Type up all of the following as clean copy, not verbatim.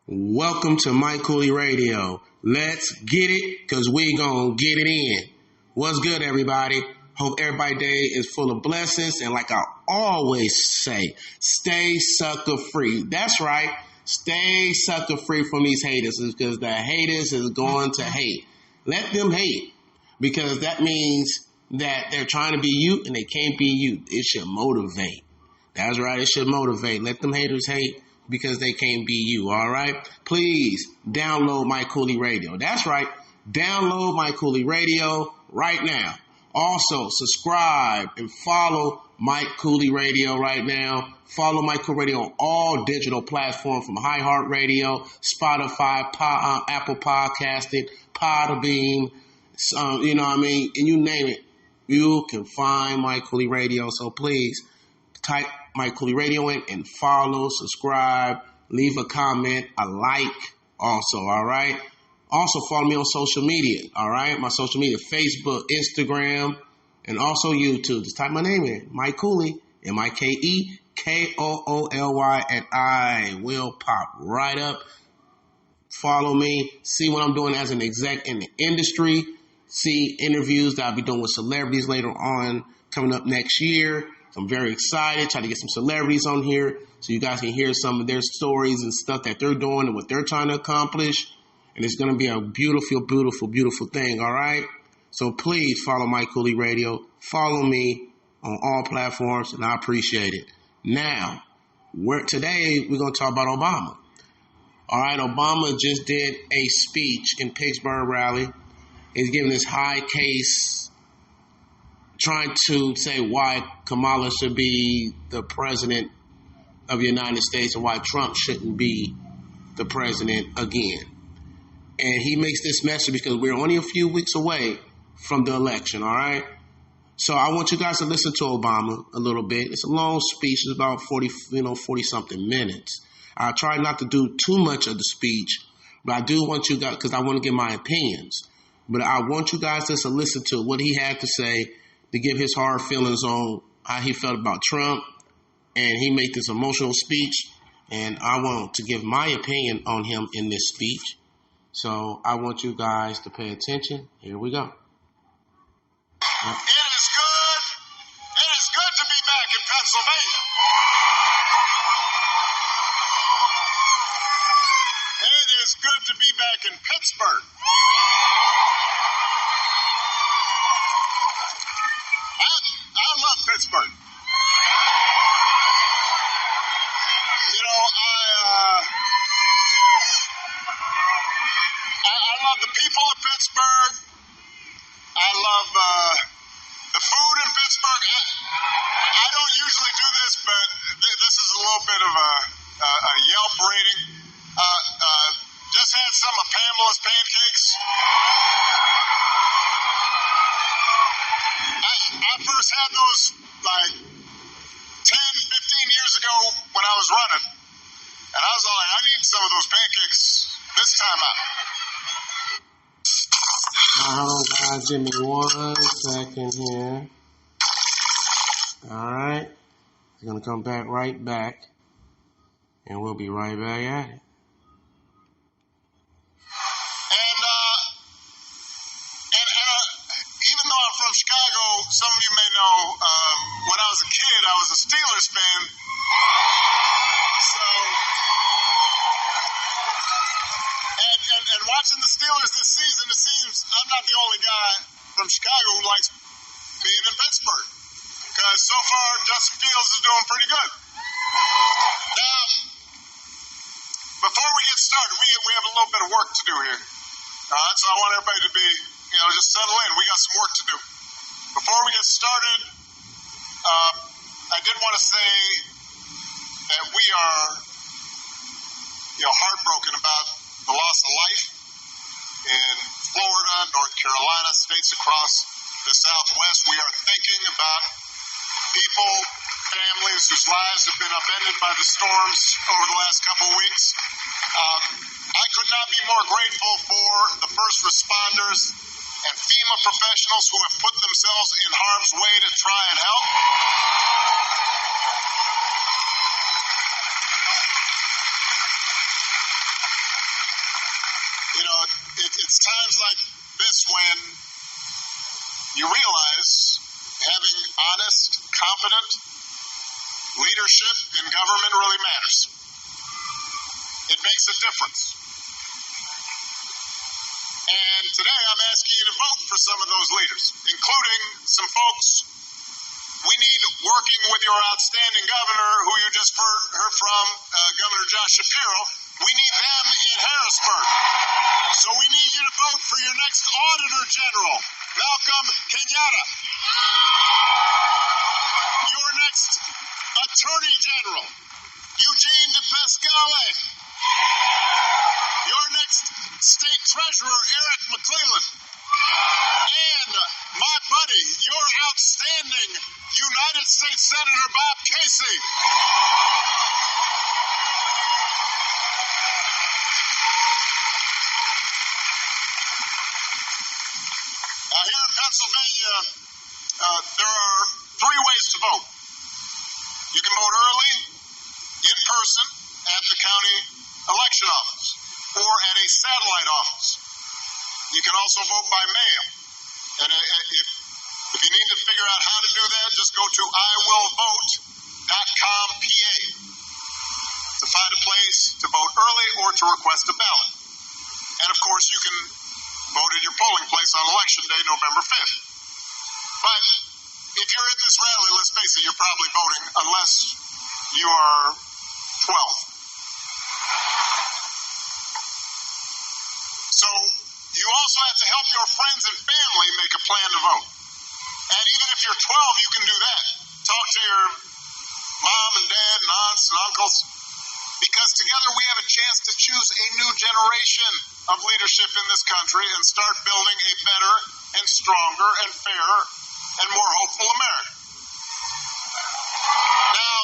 Welcome to Mike Cooley Radio. Let's get it, because we gonna get it in. What's good, everybody? Hope everybody's day is full of blessings. And like I always say, stay sucker free. That's right. Stay sucker free from these haters, because the haters is going to hate. Let them hate, because that means that they're trying to be you and they can't be you. It should motivate. That's right. It should motivate. Let them haters hate, because they can't be you, all right? Please download Mike Cooley Radio. That's right. Download Mike Cooley Radio right now. Also, subscribe and follow Mike Cooley Radio right now. Follow Mike Cooley Radio on all digital platforms, from iHeartRadio, Spotify, Apple Podcasting, Podbean, you know what I mean? And you name it, you can find Mike Cooley Radio. So please type Mike Cooley Radio in and follow, subscribe, leave a comment, a like also, all right? Also follow me on social media, all right? My social media, Facebook, Instagram, and also YouTube. Just type my name in, Mike Cooley, Mikekooley, and I will pop right up. Follow me, see what I'm doing as an exec in the industry, see interviews that I'll be doing with celebrities later on coming up next year. I'm very excited, trying to get some celebrities on here so you guys can hear some of their stories and stuff that they're doing and what they're trying to accomplish. And it's going to be a beautiful, beautiful, beautiful thing, all right? So please follow Mike Cooley Radio. Follow me on all platforms, and I appreciate it. Now, today we're going to talk about Obama. All right, Obama just did a speech in Pittsburgh rally. He's giving this high case, trying to say why Kamala should be the president of the United States and why Trump shouldn't be the president again. And he makes this message because we're only a few weeks away from the election, all right? So I want you guys to listen to Obama a little bit. It's a long speech. It's about 40-something minutes. I'll try not to do too much of the speech, but I do want you guys, because I want to give my opinions. But I want you guys just to listen to what he had to say, to give his hard feelings on how he felt about Trump. And he made this emotional speech, and I want to give my opinion on him in this speech. So I want you guys to pay attention. Here we go. It is good to be back in Pennsylvania. It is good to be back in Pittsburgh. I love Pittsburgh. You know, I love the people of Pittsburgh. I love the food in Pittsburgh. I don't usually do this, but this is a little bit of a Yelp rating. Just had some of Pamela's pancakes. I first had those like 10, 15 years ago when I was running. And I was like, I need some of those pancakes this time out. Hold on, guys. Give me 1 second here. All right. We're going to come right back. And we'll be right back at it. Even though I'm from Chicago, some of you may know, when I was a kid, I was a Steelers fan. So, and watching the Steelers this season, it seems I'm not the only guy from Chicago who likes being in Pittsburgh. Because so far, Justin Fields is doing pretty good. Now, before we get started, we have a little bit of work to do here. So I want everybody to be, just settle in. We got some work to do. Before we get started, I did want to say that we are, heartbroken about the loss of life in Florida, North Carolina, states across the Southwest. We are thinking about people, families whose lives have been upended by the storms over the last couple of weeks. I could not be more grateful for the first responders and FEMA professionals who have put themselves in harm's way to try and help. It's times like this when you realize having honest, competent leadership in government really matters. It makes a difference. And today I'm asking you to vote for some of those leaders, including some folks we need working with your outstanding governor, who you just heard from, Governor Josh Shapiro. We need them in Harrisburg. So we need you to vote for your next Auditor General, Malcolm Kenyatta. Your next Attorney General, Eugene DePasquale. Your next State Treasurer, Eric McClellan. And my buddy, your outstanding United States Senator Bob Casey. Now here in Pennsylvania, there are three ways to vote. You can vote early, in person, at the county election office, or at a satellite office. You can also vote by mail. And if you need to figure out how to do that, just go to iwillvote.com.pa to find a place to vote early or to request a ballot. And of course, you can vote at your polling place on Election Day, November 5th. But if you're at this rally, let's face it, you're probably voting unless you are 12. So you also have to help your friends and family make a plan to vote. And even if you're 12, you can do that. Talk to your mom and dad and aunts and uncles, because together we have a chance to choose a new generation of leadership in this country and start building a better and stronger and fairer and more hopeful America. Now,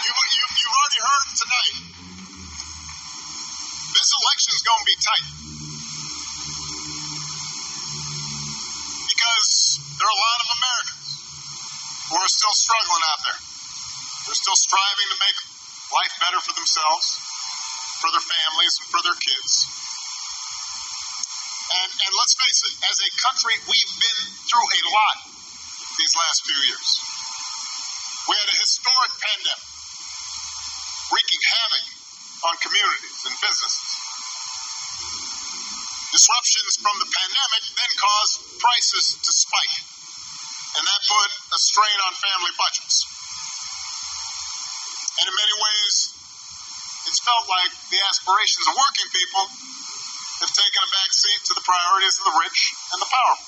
you've already heard tonight, this election's going to be tight. Because there are a lot of Americans who are still struggling out there. They're still striving to make life better for themselves, for their families, and for their kids. And let's face it, as a country, we've been through a lot these last few years. We had a historic pandemic wreaking havoc on communities and businesses. Disruptions from the pandemic then caused prices to spike, and that put a strain on family budgets. And in many ways, it's felt like the aspirations of working people have taken a back seat to the priorities of the rich and the powerful.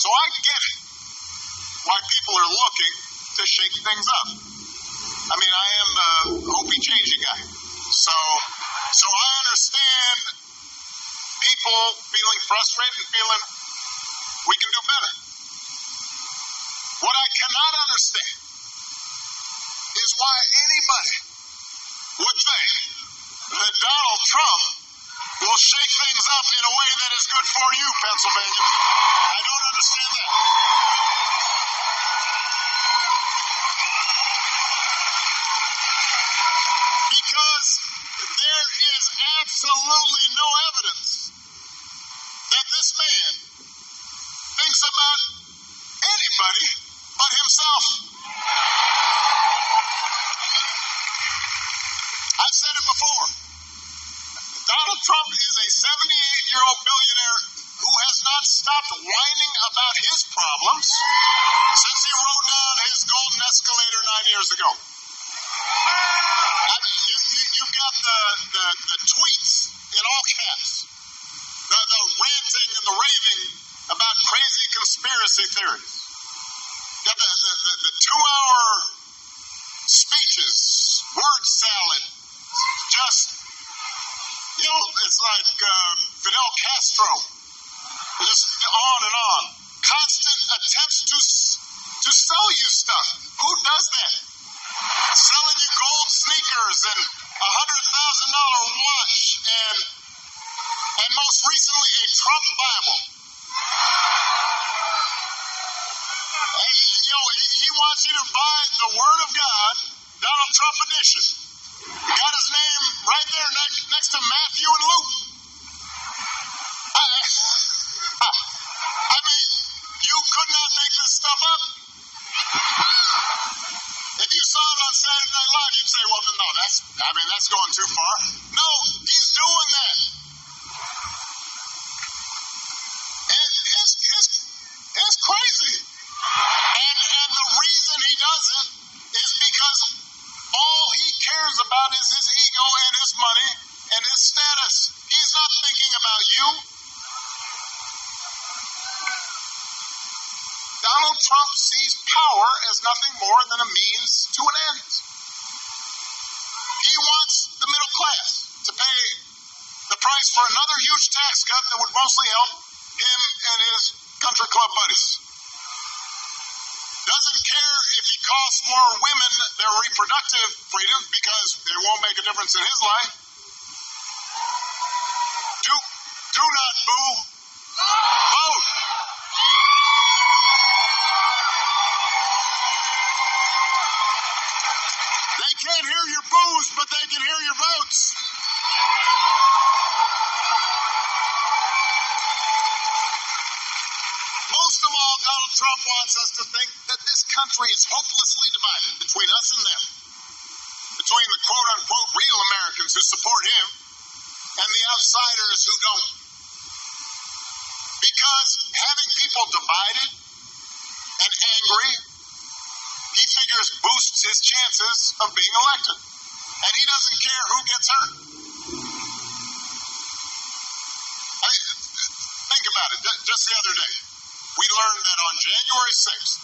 So I get it, why people are looking to shake things up. I mean, I am the hopey changey guy. So I understand people feeling frustrated and feeling we can do better. What I cannot understand is why anybody would think that Donald Trump will shake things up in a way that is good for you, Pennsylvania. I don't understand that. Because there is absolutely no evidence that this man thinks about anybody but himself. I've said it before. Donald Trump is a 78-year-old billionaire who has not stopped whining about his problems since he rode down his golden escalator 9 years ago. You've got the tweets in all caps, the ranting and the raving about crazy conspiracy theories. You got the 2-hour speeches, word salad, just, it's like Fidel Castro, just on and on. Constant attempts to sell you stuff. Who does that? Selling you gold sneakers and a $100,000 watch and most recently a Trump Bible. And, he wants you to buy the Word of God, Donald Trump edition. He got his name right there next out on Saturday Night Live, you'd say, well, no, that's going too far. No, he's doing that. And it's crazy. And the reason he does it is because all he cares about is his ego and his money and his status. He's not thinking about you. Donald Trump sees power as nothing more than a means to an end. He wants the middle class to pay the price for another huge tax cut that would mostly help him and his country club buddies. Doesn't care if he costs more women their reproductive freedom because they won't make a difference in his life. Do not boo. Vote. They can't hear your boos, but they can hear your votes. Most of all, Donald Trump wants us to think that this country is hopelessly divided between us and them, between the quote-unquote real Americans who support him and the outsiders who don't. Because having people divided and angry, he figures boosts his chances of being elected. And he doesn't care who gets hurt. Think about it. Just the other day, we learned that on January 6th,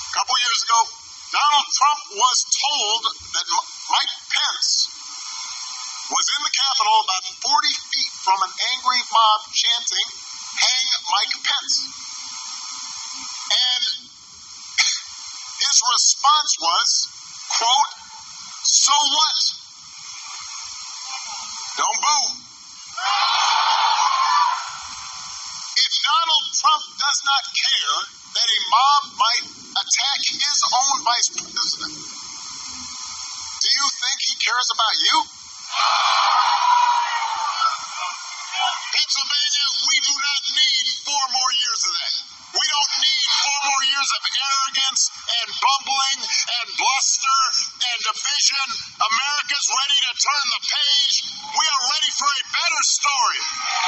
a couple years ago, Donald Trump was told that Mike Pence was in the Capitol about 40 feet from an angry mob chanting, "Hang Mike Pence." And his response was, quote, "So what? Don't boo." If Donald Trump does not care that a mob might attack his own vice president, do you think he cares about you? Pennsylvania, we do not need 4 more years of that. We don't need 4 more years of arrogance and bumbling and bluster and division. America's ready to turn the page. We are ready for a better story,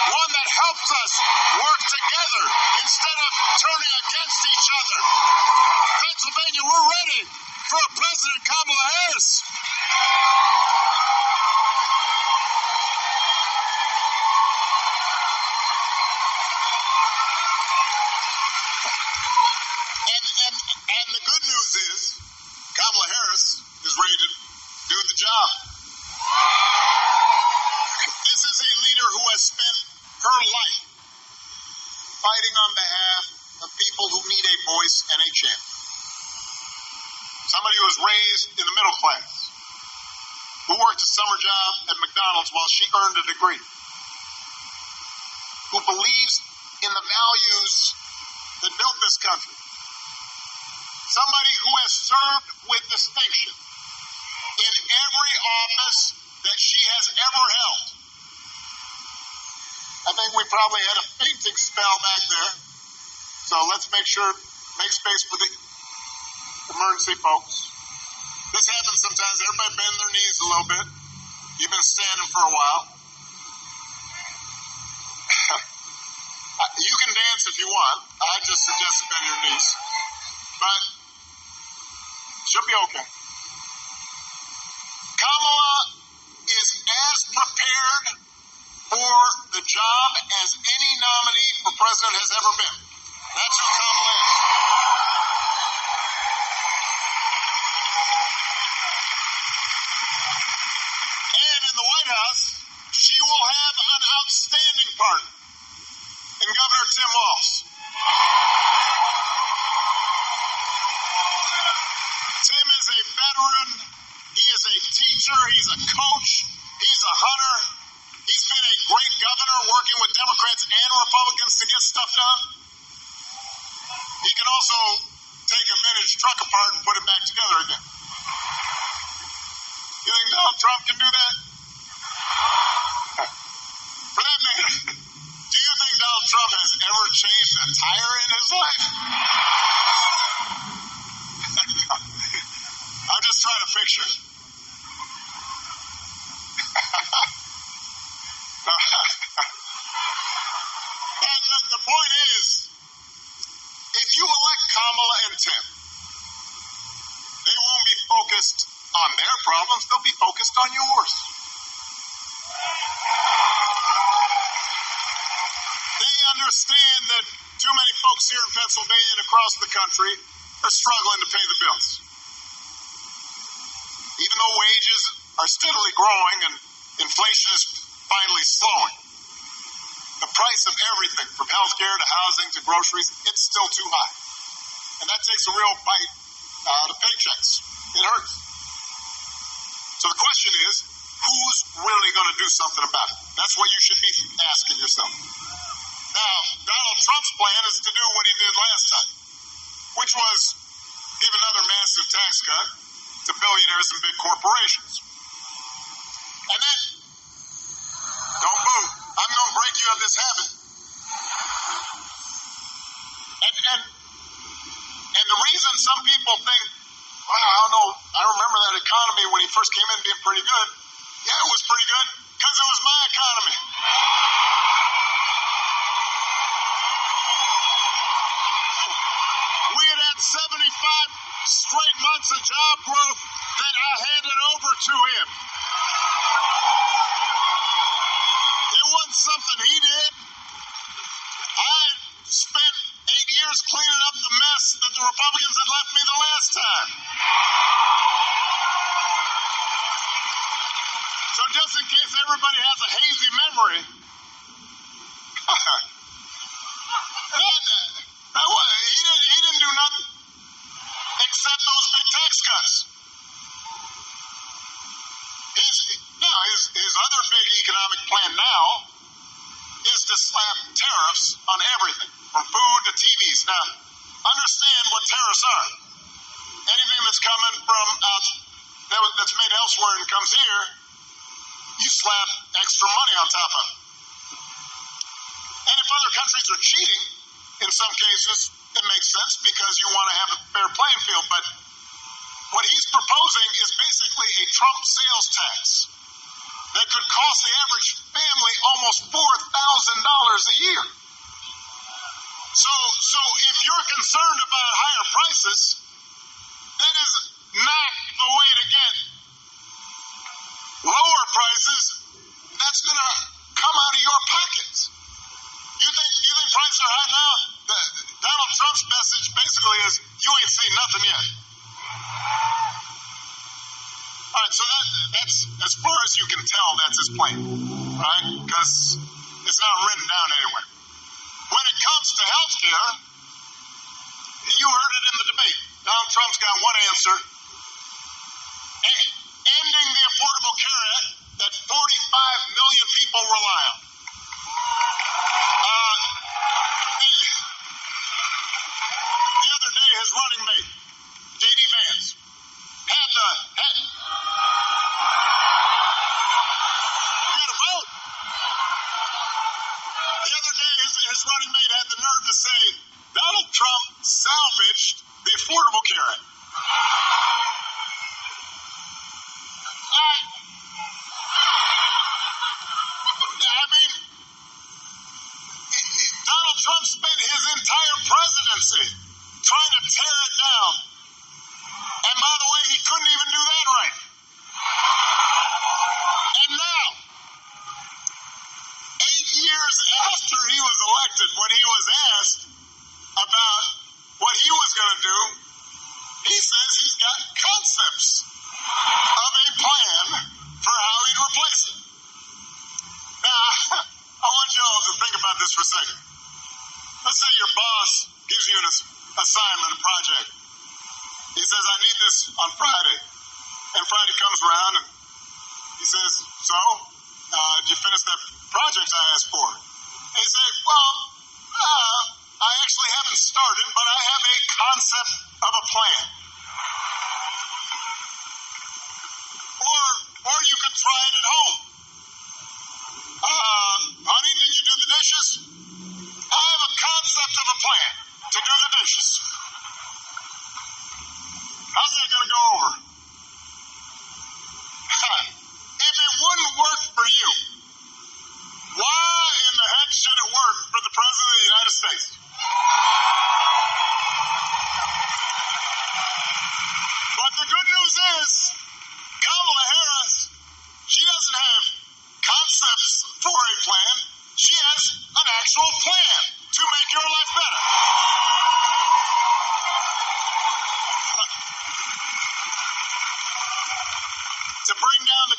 one that helps us work together instead of turning against each other. Pennsylvania, we're ready for a President Kamala Harris. And the good news is, Kamala Harris is ready to do the job. This is a leader who has spent her life fighting on behalf of people who need a voice and a champion. Somebody who was raised in the middle class, who worked a summer job at McDonald's while she earned a degree, who believes in the values that built this country. Somebody who has served with distinction in every office that she has ever held. I think we probably had a fainting spell back there. So let's make space for the emergency folks. This happens sometimes. Everybody bend their knees a little bit. You've been standing for a while. You can dance if you want. I just suggest bend your knees. But she'll be okay. Kamala is as prepared for the job as any nominee for president has ever been. That's who Kamala is. And in the White House, she will have an outstanding partner in Governor Tim Walz. Tim is a veteran. He is a teacher. He's a coach. He's a hunter. He's been a great governor working with Democrats and Republicans to get stuff done. He can also take a vintage truck apart and put it back together again. You think Donald Trump can do that? For that matter, do you think Donald Trump has ever changed a tire in his life? fiction. The point is, if you elect Kamala and Tim, they won't be focused on their problems, they'll be focused on yours. They understand that too many folks here in Pennsylvania and across the country are struggling to pay the bills. Even though wages are steadily growing and inflation is finally slowing, the price of everything, from healthcare to housing to groceries, it's still too high. And that takes a real bite out of paychecks. It hurts. So the question is, who's really going to do something about it? That's what you should be asking yourself. Now, Donald Trump's plan is to do what he did last time, which was give another massive tax cut to billionaires and big corporations. And then, don't boo, I'm going to break you of this habit. And the reason some people think, wow, I don't know, I remember that economy when he first came in being pretty good. Yeah, it was pretty good, because it was my economy. We had had 75 straight months of job growth that I handed over to him. It wasn't something he did. I spent 8 years cleaning up the mess that the Republicans had left me the last time. So just in case everybody has a hazy memory, he didn't do nothing except those big tax cuts. His other big economic plan now is to slap tariffs on everything, from food to TVs. Now, understand what tariffs are. Anything that's coming from that's made elsewhere and comes here, you slap extra money on top of it. And if other countries are cheating, in some cases, it makes sense because you want to have a fair playing field. But what he's proposing is basically a Trump sales tax that could cost the average family almost $4,000 a year. So if you're concerned about higher prices, that is not the way to get lower prices. That's going to come out of your pockets. You think prices are high now? Donald Trump's message basically is, you ain't seen nothing yet. All right, so that's, as far as you can tell, that's his plan, right? Because it's not written down anywhere. When it comes to health care, you heard it in the debate. Donald Trump's got one answer: ending the Affordable Care Act that 45 million people rely on. The other day, his running mate, J.D. Vance, had his running mate had the nerve to say Donald Trump salvaged the Affordable Care Act. I mean, Donald Trump spent his entire presidency trying to tear it down. And by the way, he couldn't even do that right. And now, 8 years after he was elected, when he was asked about what he was going to do, he says he's got concepts of a plan for how he'd replace it. Now, I want y'all to think about this for a second. Let's say your boss gives you an assignment, a project. He says, I need this on Friday. And Friday comes around and he says, so, did you finish that project I asked for? And you say, well, I actually haven't started, but I have a concept of a plan. Or you could try it at home. Honey, did you do the dishes? I have a concept of a plan to do the dishes. How's that going to go over?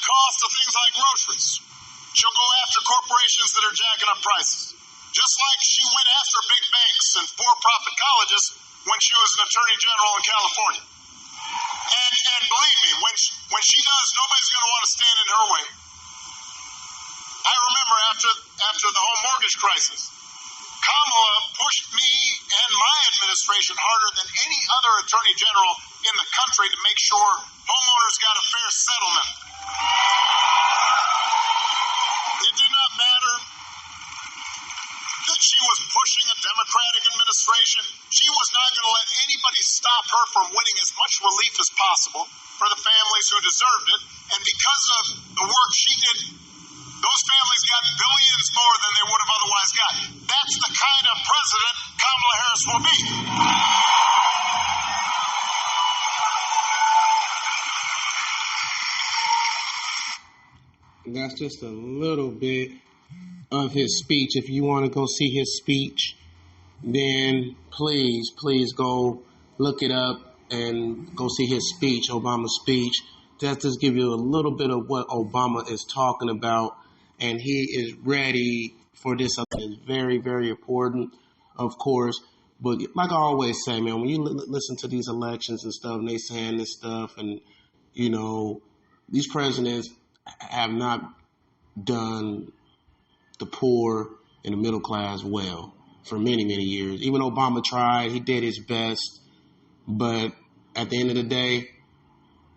cost of things like groceries. She'll go after corporations that are jacking up prices. Just like she went after big banks and for-profit colleges when she was an attorney general in California. And believe me, when she does, nobody's going to want to stand in her way. I remember after the home mortgage crisis, Kamala pushed me and my administration harder than any other attorney general in the country to make sure homeowners got a fair settlement. It did not matter that she was pushing a Democratic administration. She was not going to let anybody stop her from winning as much relief as possible for the families who deserved it. And because of the work she did, those families got billions more than they would have otherwise got. That's the kind of president Kamala Harris will be. That's just a little bit of his speech. If you want to go see his speech, then please go look it up and go see his speech, Obama's speech. That just give you a little bit of what Obama is talking about, and he is ready for this. It's very, very important, of course. But like I always say, man, when you listen to these elections and stuff, and they saying this stuff, and, you know, these presidents have not done the poor and the middle class well for many, many years. Even Obama tried, he did his best, but at the end of the day,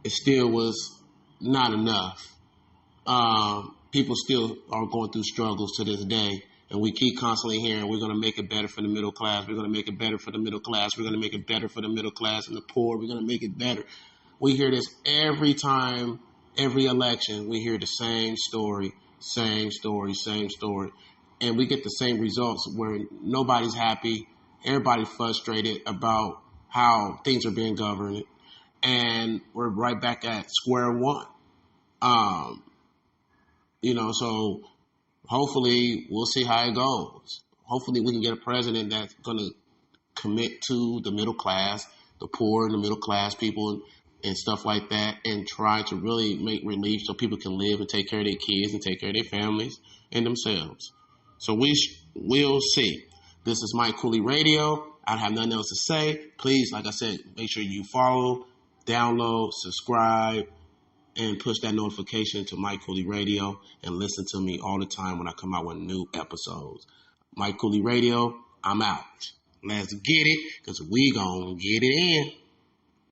it still was not enough. People still are going through struggles to this day, and we keep constantly hearing we're going to make it better for the middle class, we're going to make it better for the middle class, we're going to make it better for the middle class and the poor, we're going to make it better. We hear this every time, every election. We hear the same story, and we get the same results where nobody's happy, everybody's frustrated about how things are being governed, and we're right back at square one. So hopefully we'll see how it goes. Hopefully we can get a president that's going to commit to the middle class, the poor and the middle class people and stuff like that, and try to really make relief so people can live and take care of their kids and take care of their families and themselves. So we'll see. This is Mike Cooley Radio. I have nothing else to say. Please, like I said, make sure you follow, download, subscribe, and push that notification to Mike Cooley Radio and listen to me all the time when I come out with new episodes. Mike Cooley Radio, I'm out. Let's get it, because we gonna get it in.